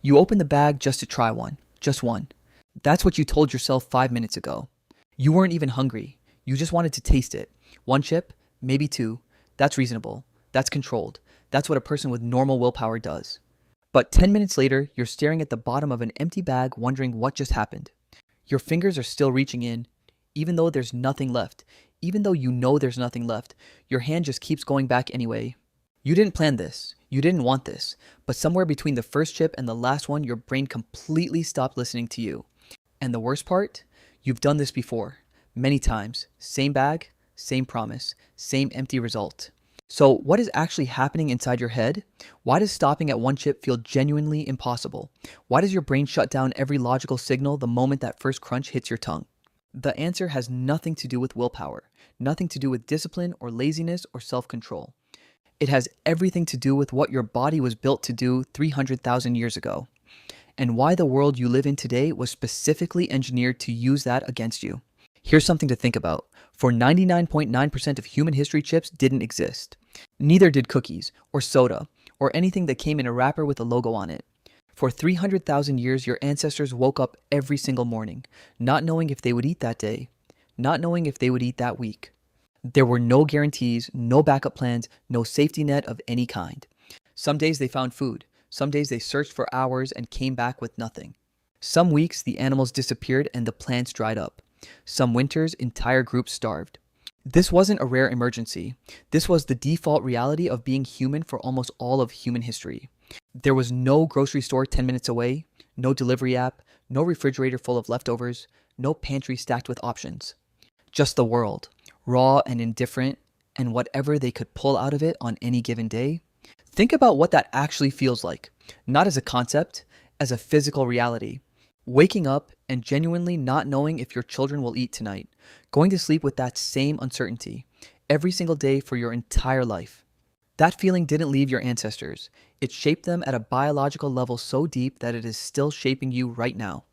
You open the bag just to try one, just one. That's what you told yourself 5 minutes ago. You weren't even hungry. You just wanted to taste it. One chip, maybe two. That's reasonable. That's controlled. That's what a person with normal willpower does. But 10 minutes later, you're staring at the bottom of an empty bag wondering what just happened. Your fingers are still reaching in, even though there's nothing left. Even though you know there's nothing left, your hand just keeps going back anyway. You didn't plan this. You didn't want this. But somewhere between the first chip and the last one, your brain completely stopped listening to you. And the worst part? You've done this before. Many times. Same bag, same promise, same empty result. So what is actually happening inside your head? Why does stopping at one chip feel genuinely impossible? Why does your brain shut down every logical signal the moment that first crunch hits your tongue? The answer has nothing to do with willpower, nothing to do with discipline or laziness or self-control. It has everything to do with what your body was built to do 300,000 years ago, and why the world you live in today was specifically engineered to use that against you. Here's something to think about. For 99.9% of human history, chips didn't exist. Neither did cookies, or soda, or anything that came in a wrapper with a logo on it. For 300,000 years, your ancestors woke up every single morning, not knowing if they would eat that day, not knowing if they would eat that week. There were no guarantees, no backup plans, no safety net of any kind. Some days they found food. Some days they searched for hours and came back with nothing. Some weeks the animals disappeared and the plants dried up. Some winters entire groups starved. This wasn't a rare emergency. This was the default reality of being human for almost all of human history. There was no grocery store 10 minutes away, no delivery app, no refrigerator full of leftovers, no pantry stacked with options. Just the world, raw and indifferent, and whatever they could pull out of it on any given day. Think about what that actually feels like, not as a concept, as a physical reality. Waking up and genuinely not knowing if your children will eat tonight, going to sleep with that same uncertainty, every single day for your entire life. That feeling didn't leave your ancestors. It shaped them at a biological level so deep that it is still shaping you right now.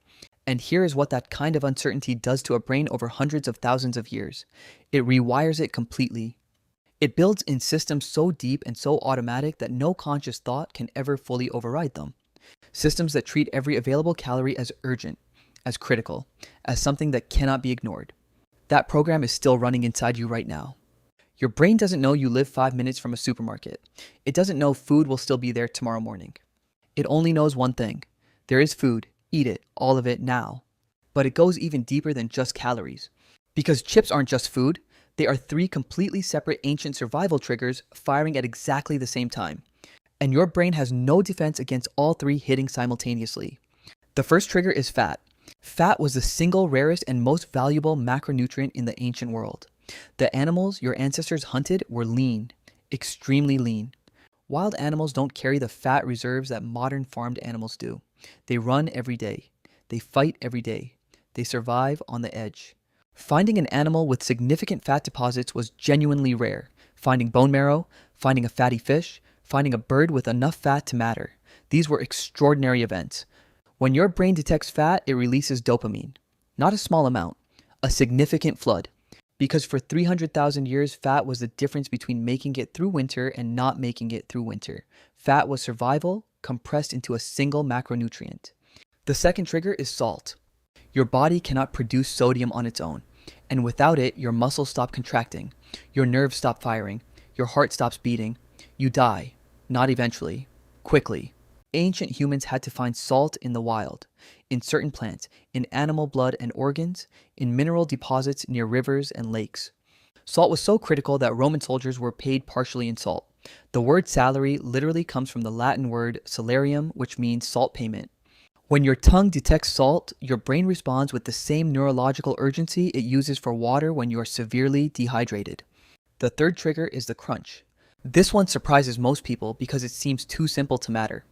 And here is what that kind of uncertainty does to a brain over hundreds of thousands of years. It rewires it completely. It builds in systems so deep and so automatic that no conscious thought can ever fully override them. Systems that treat every available calorie as urgent, as critical, as something that cannot be ignored. That program is still running inside you right now. Your brain doesn't know you live 5 minutes from a supermarket. It doesn't know food will still be there tomorrow morning. It only knows one thing. There is food. Eat it, all of it now. But it goes even deeper than just calories. Because chips aren't just food. They are 3 completely separate ancient survival triggers firing at exactly the same time. And your brain has no defense against all 3 hitting simultaneously. The first trigger is fat. Fat was the single rarest and most valuable macronutrient in the ancient world. The animals your ancestors hunted were lean, extremely lean. Wild animals don't carry the fat reserves that modern farmed animals do. They run every day. They fight every day. They survive on the edge. Finding an animal with significant fat deposits was genuinely rare. Finding bone marrow, finding a fatty fish, finding a bird with enough fat to matter. These were extraordinary events. When your brain detects fat, it releases dopamine. Not a small amount, a significant flood. Because for 300,000 years, fat was the difference between making it through winter and not making it through winter. Fat was survival, compressed into a single macronutrient. The second trigger is salt. Your body cannot produce sodium on its own. And without it, your muscles stop contracting. Your nerves stop firing. Your heart stops beating. You die. Not eventually. Quickly. Ancient humans had to find salt in the wild, in certain plants, in animal blood and organs, in mineral deposits near rivers and lakes. Salt was so critical that Roman soldiers were paid partially in salt. The word salary literally comes from the Latin word salarium, which means salt payment. When your tongue detects salt, your brain responds with the same neurological urgency it uses for water when you are severely dehydrated. The third trigger is the crunch. This one surprises most people because it seems too simple to matter.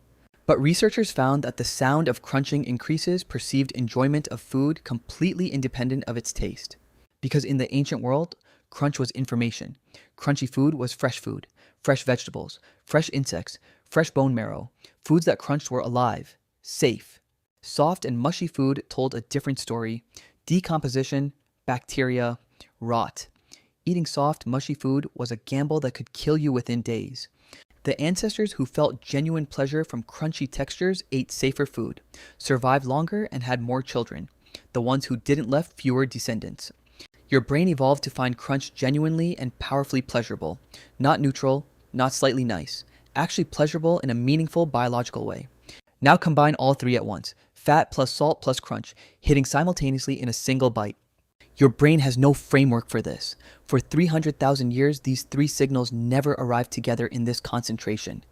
But researchers found that the sound of crunching increases perceived enjoyment of food completely independent of its taste. Because in the ancient world, crunch was information. Crunchy food was fresh food, fresh vegetables, fresh insects, fresh bone marrow. Foods that crunched were alive, safe. Soft and mushy food told a different story. Decomposition, bacteria, rot. Eating soft, mushy food was a gamble that could kill you within days. The ancestors who felt genuine pleasure from crunchy textures ate safer food, survived longer, and had more children. The ones who didn't left fewer descendants. Your brain evolved to find crunch genuinely and powerfully pleasurable, not neutral, not slightly nice, actually pleasurable in a meaningful biological way. Now combine all three at once, fat plus salt plus crunch, hitting simultaneously in a single bite. Your brain has no framework for this. For 300,000 years, these three signals never arrived together in this concentration.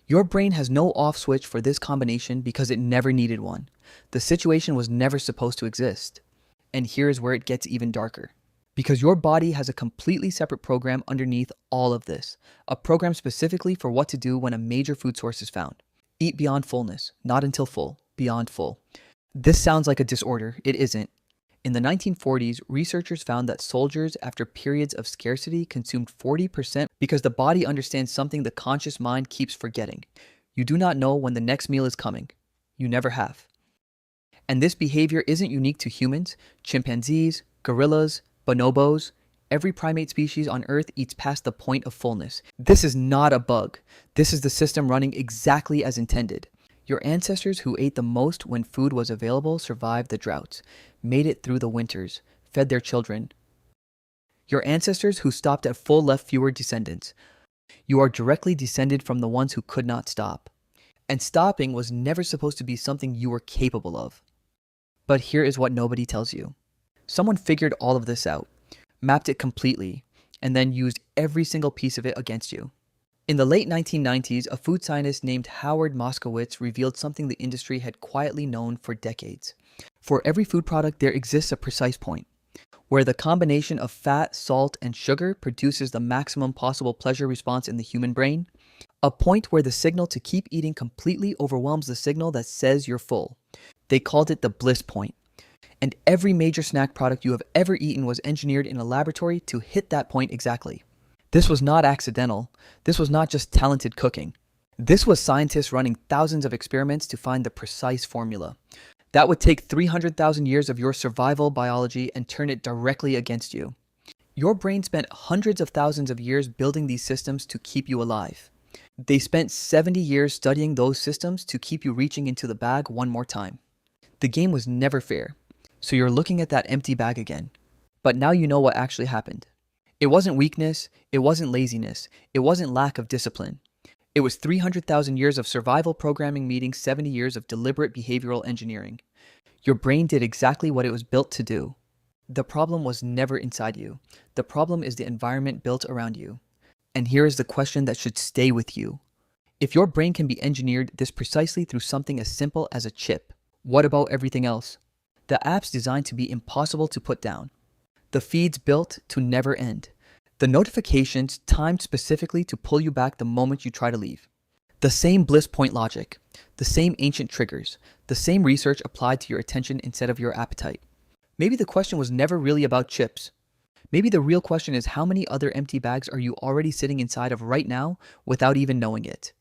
Your brain has no off switch for this combination because it never needed one. The situation was never supposed to exist. And here's where it gets even darker. Because your body has a completely separate program underneath all of this. A program specifically for what to do when a major food source is found. Eat beyond fullness, not until full, beyond full. This sounds like a disorder. It isn't. In the 1940s, researchers found that soldiers, after periods of scarcity, consumed 40% because the body understands something the conscious mind keeps forgetting. You do not know when the next meal is coming. You never have. And this behavior isn't unique to humans, chimpanzees, gorillas, bonobos. Every primate species on Earth eats past the point of fullness. This is not a bug. This is the system running exactly as intended. Your ancestors who ate the most when food was available survived the droughts, made it through the winters, fed their children. Your ancestors who stopped at full left fewer descendants. You are directly descended from the ones who could not stop. And stopping was never supposed to be something you were capable of. But here is what nobody tells you. Someone figured all of this out, mapped it completely, and then used every single piece of it against you. In the late 1990s, a food scientist named Howard Moskowitz revealed something the industry had quietly known for decades. For every food product, there exists a precise point, where the combination of fat, salt, and sugar produces the maximum possible pleasure response in the human brain, a point where the signal to keep eating completely overwhelms the signal that says you're full. They called it the bliss point. And every major snack product you have ever eaten was engineered in a laboratory to hit that point exactly. This was not accidental. This was not just talented cooking. This was scientists running thousands of experiments to find the precise formula. That would take 300,000 years of your survival biology and turn it directly against you. Your brain spent hundreds of thousands of years building these systems to keep you alive. They spent 70 years studying those systems to keep you reaching into the bag one more time. The game was never fair. So you're looking at that empty bag again. But now you know what actually happened. It wasn't weakness, it wasn't laziness, it wasn't lack of discipline. It was 300,000 years of survival programming meeting 70 years of deliberate behavioral engineering. Your brain did exactly what it was built to do. The problem was never inside you. The problem is the environment built around you. And here is the question that should stay with you. If your brain can be engineered this precisely through something as simple as a chip, what about everything else? The apps designed to be impossible to put down. The feeds built to never end. The notifications timed specifically to pull you back the moment you try to leave. The same bliss point logic. The same ancient triggers. The same research applied to your attention instead of your appetite. Maybe the question was never really about chips. Maybe the real question is how many other empty bags are you already sitting inside of right now without even knowing it?